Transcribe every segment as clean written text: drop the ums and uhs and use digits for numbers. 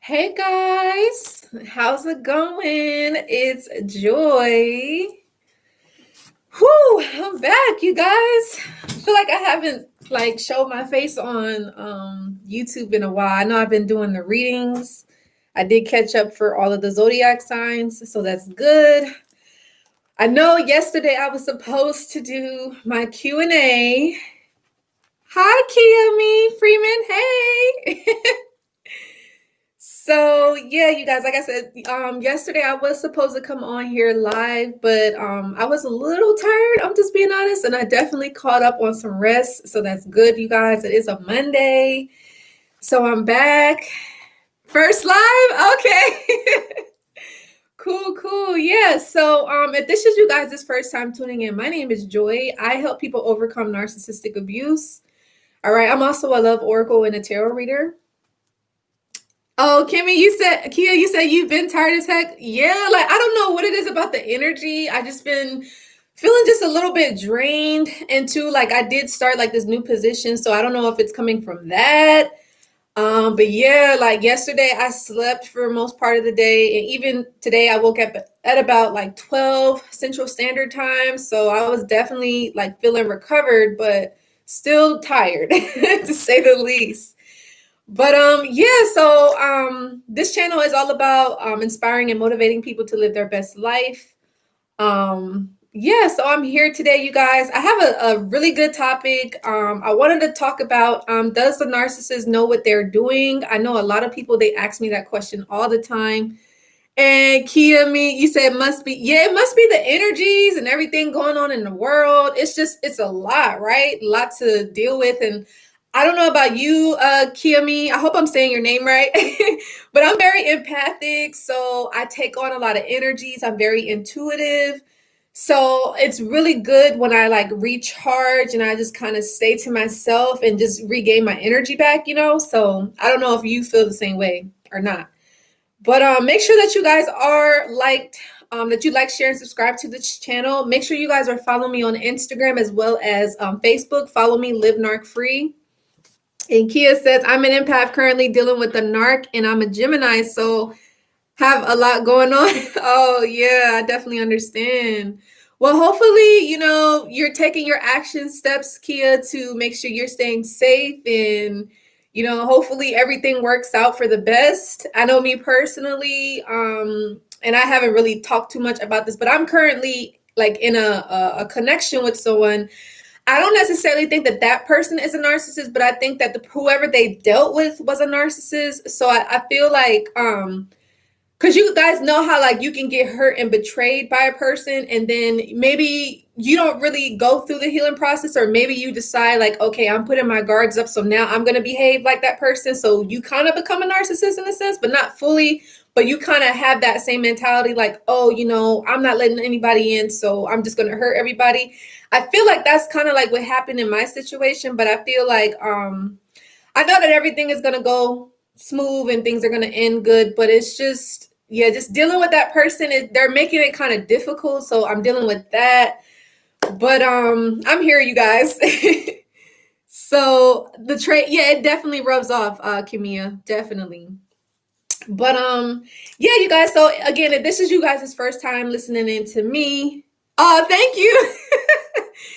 Hey guys, how's it going? It's Joy. Whew, I'm back, you guys. I feel like I haven't showed my face on YouTube in a while. I know I've been doing the readings. I did catch up for all of the zodiac signs, so that's good. I know yesterday I was supposed to do my Q&A. Hi, Kiyomi Freeman. Hey. So yeah, you guys, like I said, yesterday I was supposed to come on here live, but I was a little tired. I'm just being honest, and I definitely caught up on some rest. So that's good, you guys. It is a Monday, so I'm back. First live, okay. Cool. Yeah. So if this is you guys' first time tuning in, my name is Joy. I help people overcome narcissistic abuse. All right. I'm also a love oracle and a tarot reader. Oh, Kimmy, Kia, you said you've been tired as heck. Yeah, like I don't know what it is about the energy. I just been feeling just a little bit drained. And too, like I did start like this new position, so I don't know if it's coming from that. But yeah, like yesterday I slept for most part of the day, and even today I woke up at about like 12 Central Standard Time. So I was definitely like feeling recovered, but still tired to say the least. But yeah, so this channel is all about inspiring and motivating people to live their best life. Yeah, so I'm here today, you guys. I have a really good topic. I wanted to talk about does the narcissist know what they're doing? I know a lot of people, they ask me that question all the time. And Kia, you said it must be, yeah, it must be the energies and everything going on in the world. It's a lot, right? A lot to deal with. And I don't know about you, Kia, I hope I'm saying your name right, but I'm very empathic. So I take on a lot of energies. I'm very intuitive. So it's really good when I like recharge and I just kind of stay to myself and just regain my energy back, So I don't know if you feel the same way or not. But make sure that you guys are liked, that you like, share, and subscribe to this channel. Make sure you guys are following me on Instagram as well as Facebook. Follow me, Live Narc Free. And Kia says, I'm an empath currently dealing with the narc, and I'm a Gemini, so have a lot going on. Oh, yeah, I definitely understand. Well, hopefully, you're taking your action steps, Kia, to make sure you're staying safe and hopefully everything works out for the best. I know me personally, and I haven't really talked too much about this, but I'm currently like in a connection with someone. I don't necessarily think that person is a narcissist, but I think that whoever they dealt with was a narcissist. So I feel like, because you guys know how like you can get hurt and betrayed by a person, and then maybe you don't really go through the healing process, or maybe you decide like, okay, I'm putting my guards up, so now I'm going to behave like that person. So you kind of become a narcissist in a sense, but not fully. But you kind of have that same mentality like, oh, I'm not letting anybody in, so I'm just going to hurt everybody. I feel like that's kind of like what happened in my situation, but I feel like I know that everything is going to go smooth and things are going to end good, but it's just dealing with that person, they're making it kind of difficult, so I'm dealing with that. But I'm here, you guys. So the trait, it definitely rubs off, Kimia, definitely. But yeah, you guys, so again, if this is you guys' first time listening in to me, thank you.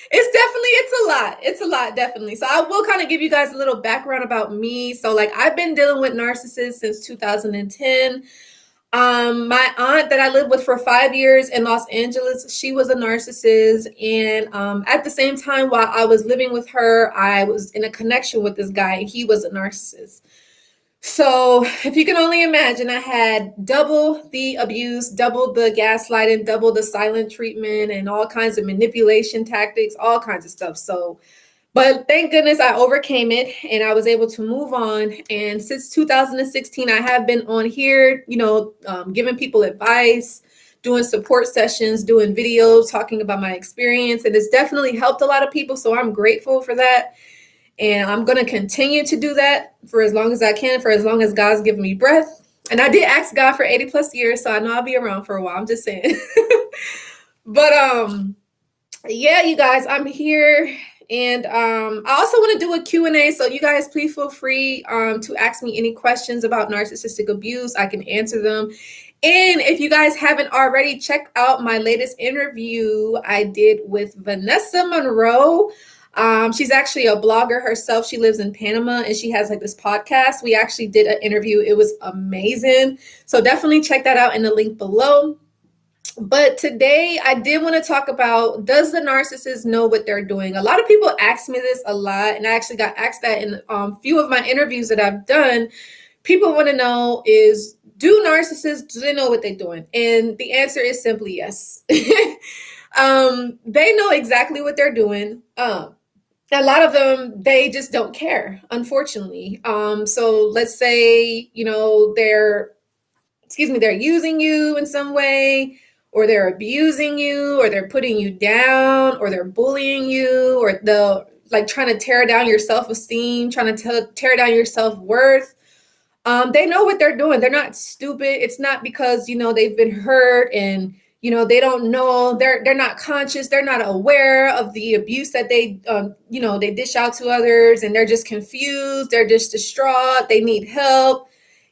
It's a lot, definitely. So I will kind of give you guys a little background about me. So like I've been dealing with narcissists since 2010. My aunt that I lived with for 5 years in Los Angeles, she was a narcissist. And at the same time, while I was living with her, I was in a connection with this guy, and he was a narcissist. So if you can only imagine, I had double the abuse, double the gaslighting, double the silent treatment, and all kinds of manipulation tactics, all kinds of stuff. So, but thank goodness I overcame it and I was able to move on. And since 2016, I have been on here, giving people advice, doing support sessions, doing videos, talking about my experience. And it's definitely helped a lot of people. So I'm grateful for that. And I'm going to continue to do that for as long as I can, for as long as God's given me breath. And I did ask God for 80 plus years, so I know I'll be around for a while. I'm just saying. But yeah, you guys, I'm here. And I also want to do a Q&A, so you guys please feel free to ask me any questions about narcissistic abuse. I can answer them. And if you guys haven't already, check out my latest interview I did with Vanessa Monroe. She's actually a blogger herself. She lives in Panama and she has like this podcast. We actually did an interview. It was amazing. So definitely check that out in the link below. But today I did want to talk about, does the narcissist know what they're doing? A lot of people ask me this a lot, and I actually got asked that in a few of my interviews that I've done. People want to know is, do narcissists, do they know what they're doing? And the answer is simply yes. They know exactly what they're doing. A lot of them, they just don't care, unfortunately. So let's say, they're using you in some way, or they're abusing you, or they're putting you down, or they're bullying you, or they're like trying to tear down your self-esteem, trying to tear down your self-worth. They know what they're doing. They're not stupid. It's not because, they've been hurt and, they don't know, they're not conscious. They're not aware of the abuse that they dish out to others, and they're just confused. They're just distraught. They need help.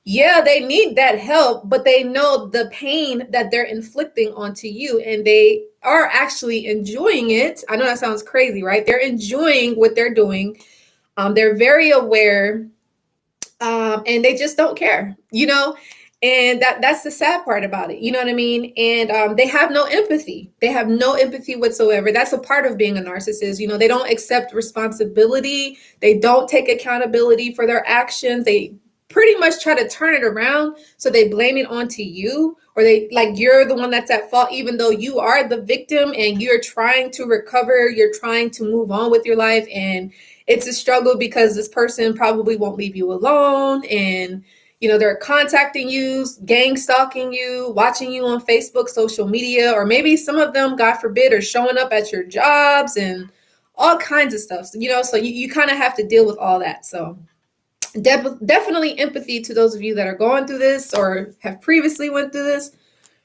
Yeah, they need that help, but they know the pain that they're inflicting onto you, and they are actually enjoying it. I know that sounds crazy, right? They're enjoying what they're doing. They're very aware, and they just don't care, and that's the sad part about it. You know what I mean? And they have no empathy. They have no empathy whatsoever. That's a part of being a narcissist. They don't accept responsibility. They don't take accountability for their actions. They pretty much try to turn it around, so they blame it onto you, or they like you're the one that's at fault, even though you are the victim and you're trying to recover, you're trying to move on with your life. And it's a struggle because this person probably won't leave you alone, and they're contacting you, gang stalking you, watching you on Facebook, social media, or maybe some of them, God forbid, are showing up at your jobs and all kinds of stuff. So you kind of have to deal with all that. So definitely empathy to those of you that are going through this or have previously went through this,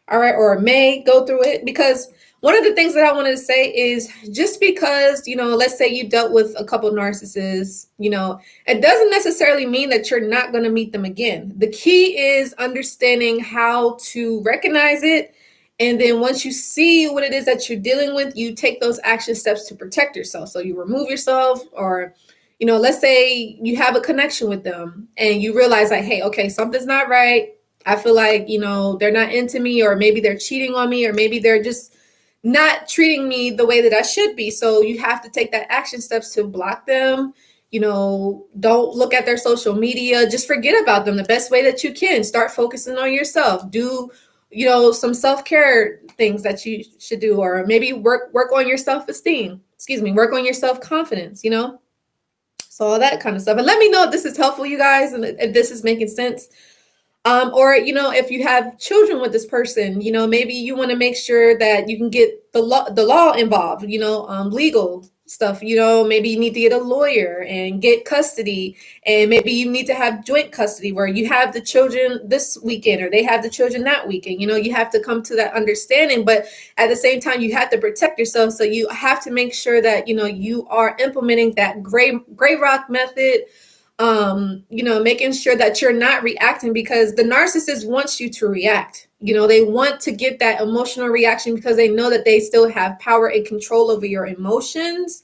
all right, or may go through it. Because one of the things that I wanted to say is, just because, let's say you dealt with a couple narcissists, it doesn't necessarily mean that you're not going to meet them again. The key is understanding how to recognize it. And then once you see what it is that you're dealing with, you take those action steps to protect yourself. So you remove yourself, or let's say you have a connection with them and you realize like, hey, okay, something's not right. I feel like, they're not into me, or maybe they're cheating on me, or maybe they're just not treating me the way that I should be. So you have to take that action steps to block them. Don't look at their social media. Just forget about them the best way that you can. Start focusing on yourself. Do, some self-care things that you should do, or maybe work on your self-esteem. Work on your self-confidence, So all that kind of stuff. And let me know if this is helpful, you guys, and if this is making sense. Or, if you have children with this person, maybe you want to make sure that you can get the law involved, legal stuff, maybe you need to get a lawyer and get custody. And maybe you need to have joint custody where you have the children this weekend or they have the children that weekend. You have to come to that understanding. But at the same time, you have to protect yourself. So you have to make sure that, you are implementing that gray rock method. Making sure that you're not reacting, because the narcissist wants you to react. They want to get that emotional reaction because they know that they still have power and control over your emotions.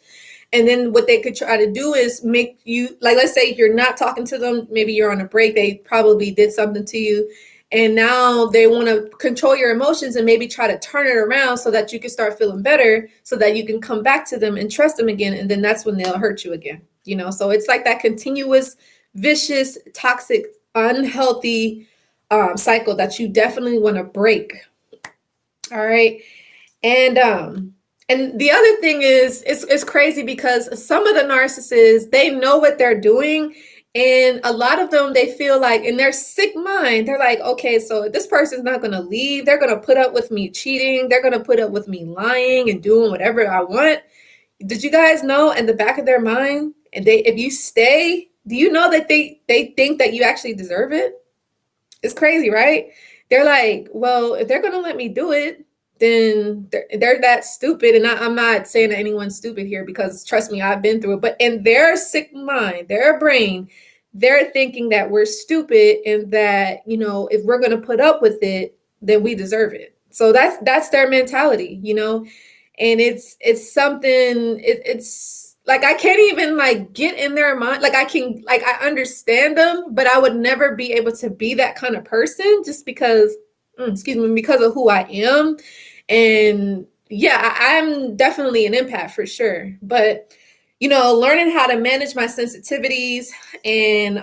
And then what they could try to do is make you, like, let's say you're not talking to them, maybe you're on a break, they probably did something to you, and now they want to control your emotions and maybe try to turn it around so that you can start feeling better, so that you can come back to them and trust them again. And then that's when they'll hurt you again. So it's like that continuous, vicious, toxic, unhealthy cycle that you definitely want to break. All right. And the other thing is, it's crazy because some of the narcissists, they know what they're doing. And a lot of them, they feel like in their sick mind, they're like, okay, so this person's not going to leave. They're going to put up with me cheating. They're going to put up with me lying and doing whatever I want. Did you guys know in the back of their mind, and if you stay, do you know that they think that you actually deserve it? It's crazy, right? They're like, well, if they're going to let me do it, then they're that stupid. And I'm not saying that anyone's stupid here, because trust me, I've been through it. But in their sick mind, their brain, they're thinking that we're stupid, and that, if we're going to put up with it, then we deserve it. So that's their mentality, and it's something, it's like, I can't even like get in their mind. Like, I understand them, but I would never be able to be that kind of person, just because, excuse me, because of who I am. And yeah, I'm definitely an empath for sure. But learning how to manage my sensitivities and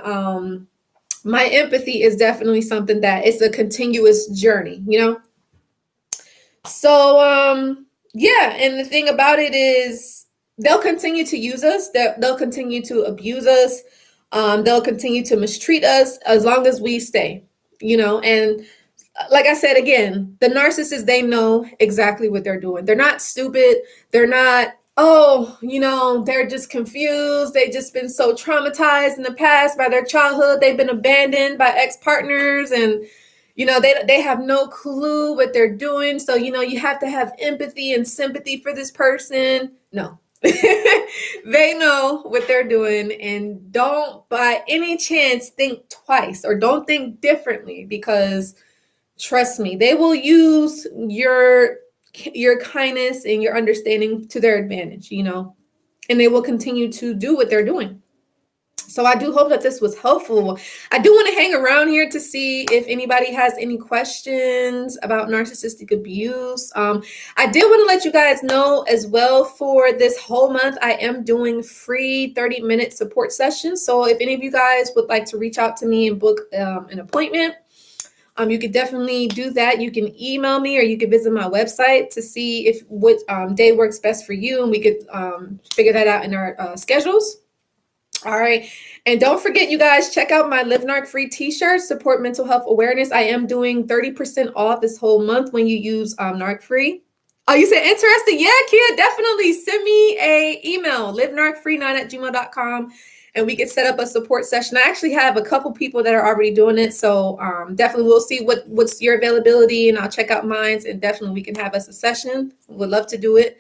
my empathy is definitely something that is a continuous journey. So yeah, and the thing about it is, they'll continue to use us, they'll continue to abuse us, they'll continue to mistreat us as long as we stay, and like I said, again, the narcissists, they know exactly what they're doing. They're not stupid. They're not, they're just confused. They've just been so traumatized in the past by their childhood. They've been abandoned by ex-partners, and they have no clue what they're doing. So, you have to have empathy and sympathy for this person. No. They know what they're doing, and don't by any chance think twice, or don't think differently, because trust me, they will use your kindness and your understanding to their advantage, and they will continue to do what they're doing. So I do hope that this was helpful. I do want to hang around here to see if anybody has any questions about narcissistic abuse. I did want to let you guys know as well, for this whole month, I am doing free 30-minute support sessions. So if any of you guys would like to reach out to me and book an appointment, you could definitely do that. You can email me, or you could visit my website to see if what day works best for you, and we could figure that out in our schedules. All right. And don't forget, you guys, check out my Live Narc Free t-shirt, support mental health awareness. I am doing 30% off this whole month when you use Narc Free. Oh, you said interested? Yeah, Kia, definitely send me a email, livenarcfree9@gmail.com, and we can set up a support session. I actually have a couple people that are already doing it. So definitely we'll see what's your availability, and I'll check out mine, and definitely we can have us a session. Would love to do it.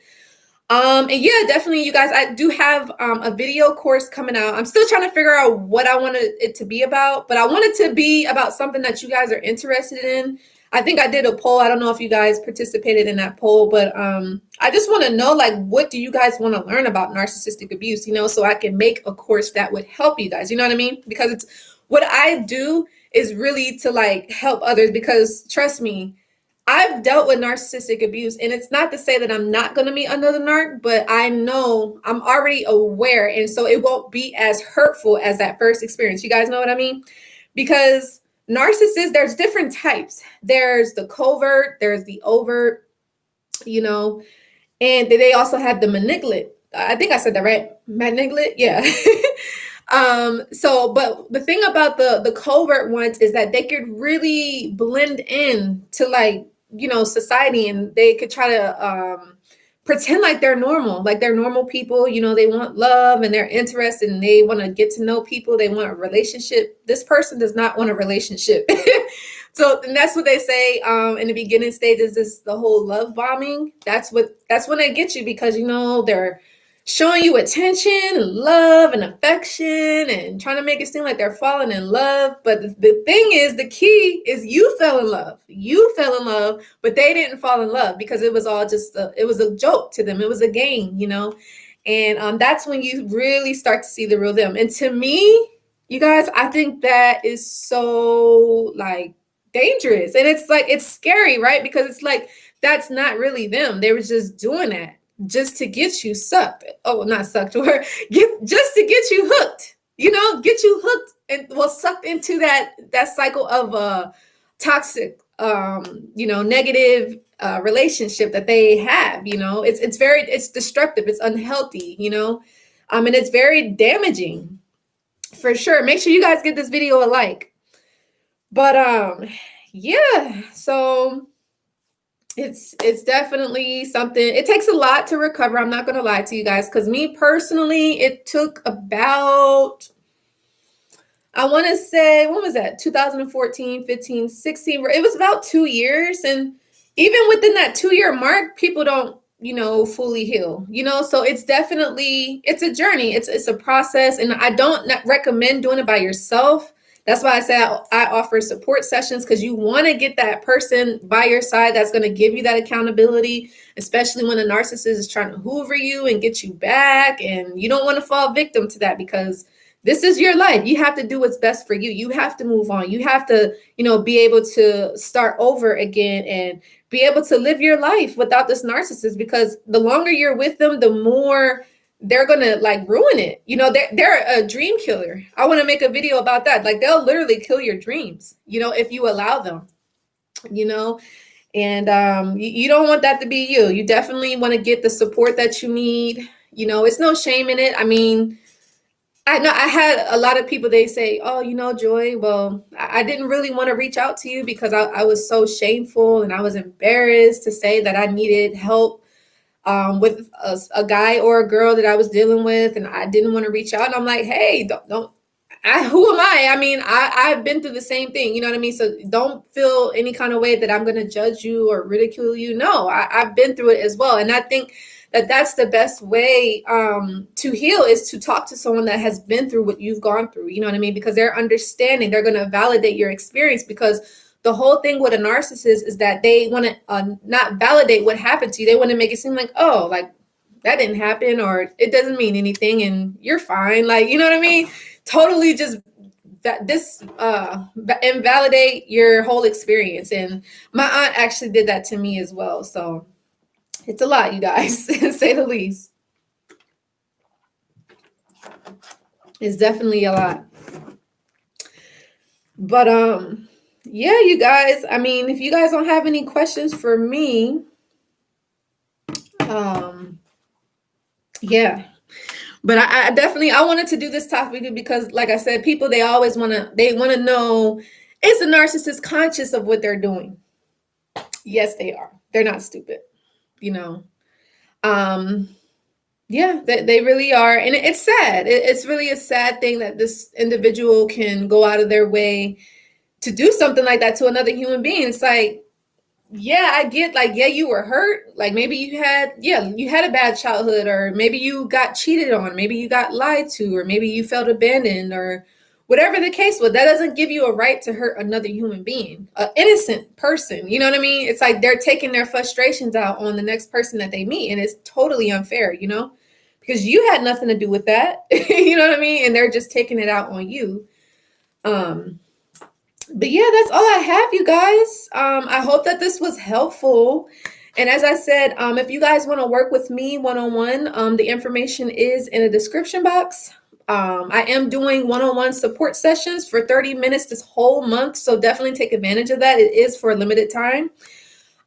And yeah, definitely, you guys, I do have a video course coming out. I'm still trying to figure out what I wanted it to be about, but I want it to be about something that you guys are interested in. I think I did a poll. I don't know if you guys participated in that poll, but I just want to know, like, what do you guys want to learn about narcissistic abuse, so I can make a course that would help you guys, you know what I mean? Because it's what I do is really to like help others, because trust me, I've dealt with narcissistic abuse, and it's not to say that I'm not going to meet another narc, but I know I'm already aware. And so it won't be as hurtful as that first experience. You guys know what I mean? Because narcissists, there's different types. There's the covert, there's the overt, and they also have the manipulate. I think I said that right. Manipulate. Yeah. But the thing about the covert ones is that they could really blend in to society, and they could try to pretend like they're normal people. They want love, and they're interested, and they want to get to know people. They want a relationship. This person does not want a relationship. And that's what they say in the beginning stages, is the whole love bombing. That's when they get you, because they're showing you attention and love and affection and trying to make it seem like they're falling in love. But the thing is, the key is you fell in love. You fell in love, but they didn't fall in love, because it was all just it was a joke to them. It was a game, and that's when you really start to see the real them. And to me, you guys, I think that is so dangerous. And it's scary, right? Because it's like, that's not really them. They were just doing that just to get you sucked. Oh, not sucked, or just to get you hooked, get you hooked and sucked into that cycle of toxic, negative relationship that they have. It's destructive, it's unhealthy, and it's very damaging for sure. Make sure you guys give this video a like. But yeah, so it's definitely something. It takes a lot to recover. I'm not going to lie to you guys, because me personally, it took about, I want to say, when was that? 2014, 15, 16. It was about 2 years. And even within that 2-year mark, people don't, fully heal, so it's a journey. It's a process. And I don't recommend doing it by yourself. That's why I say I offer support sessions, because you want to get that person by your side that's going to give you that accountability, especially when a narcissist is trying to hoover you and get you back. And you don't want to fall victim to that, because this is your life. You have to do what's best for you. You have to move on. You have to, be able to start over again and be able to live your life without this narcissist, because the longer you're with them, the more they're gonna like ruin it. They're a dream killer. I want to make a video about that. Like, they'll literally kill your dreams, if you allow them, and you don't want that to be you. You definitely want to get the support that you need. It's no shame in it. I mean, I know I had a lot of people, they say, oh, Joy, well, I didn't really want to reach out to you because I was so shameful and I was embarrassed to say that I needed help with a guy or a girl that I was dealing with, and I didn't want to reach out. And I'm like, hey, don't who am I? I mean, I've been through the same thing. You know what I mean? So don't feel any kind of way that I'm going to judge you or ridicule you. No, I've been through it as well. And I think that that's the best way to heal, is to talk to someone that has been through what you've gone through. You know what I mean? Because they're understanding, they're going to validate your experience, because the whole thing with a narcissist is that they want to not validate what happened to you. They want to make it seem like, oh, like that didn't happen, or it doesn't mean anything and you're fine. Like, you know what I mean? Totally just invalidate your whole experience. And my aunt actually did that to me as well. So it's a lot, you guys, to say the least. It's definitely a lot. But yeah, you guys, I mean, if you guys don't have any questions for me, yeah. But I definitely, I wanted to do this topic because, like I said, people, they always want to know, is the narcissist conscious of what they're doing? Yes, they are. They're not stupid, Yeah, they really are. And it's sad. It's really a sad thing that this individual can go out of their way to do something like that to another human being. It's like, yeah, I get, like, yeah, you were hurt. Like, maybe you had a bad childhood, or maybe you got cheated on, maybe you got lied to, or maybe you felt abandoned, or whatever the case was. That doesn't give you a right to hurt another human being, an innocent person. You know what I mean? It's like they're taking their frustrations out on the next person that they meet. And it's totally unfair, because you had nothing to do with that. You know what I mean? And they're just taking it out on you. But yeah, that's all I have, you guys. I hope that this was helpful. And as I said, if you guys want to work with me one-on-one, the information is in the description box. I am doing one-on-one support sessions for 30 minutes this whole month. So definitely take advantage of that. It is for a limited time.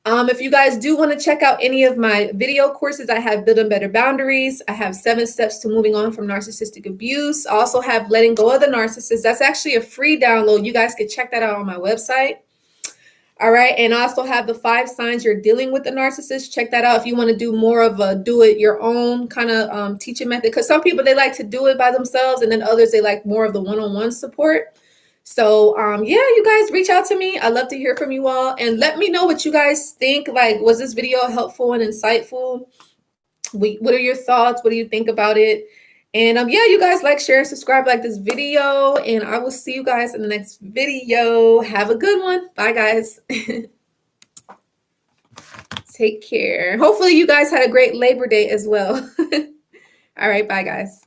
If you guys do want to check out any of my video courses, I have Building Better Boundaries. I have 7 Steps to Moving On from Narcissistic Abuse. I also have Letting Go of the Narcissist. That's actually a free download. You guys can check that out on my website. All right. And I also have the 5 signs you're dealing with the narcissist. Check that out if you want to do more of a do it your own kind of teaching method. Because some people, they like to do it by themselves, and then others, they like more of the one-on-one support. So, yeah, you guys reach out to me. I'd love to hear from you all, and let me know what you guys think. Like, was this video helpful and insightful? What are your thoughts? What do you think about it? And yeah, you guys like, share, and subscribe, like this video, and I will see you guys in the next video. Have a good one. Bye, guys. Take care. Hopefully you guys had a great Labor Day as well. All right. Bye, guys.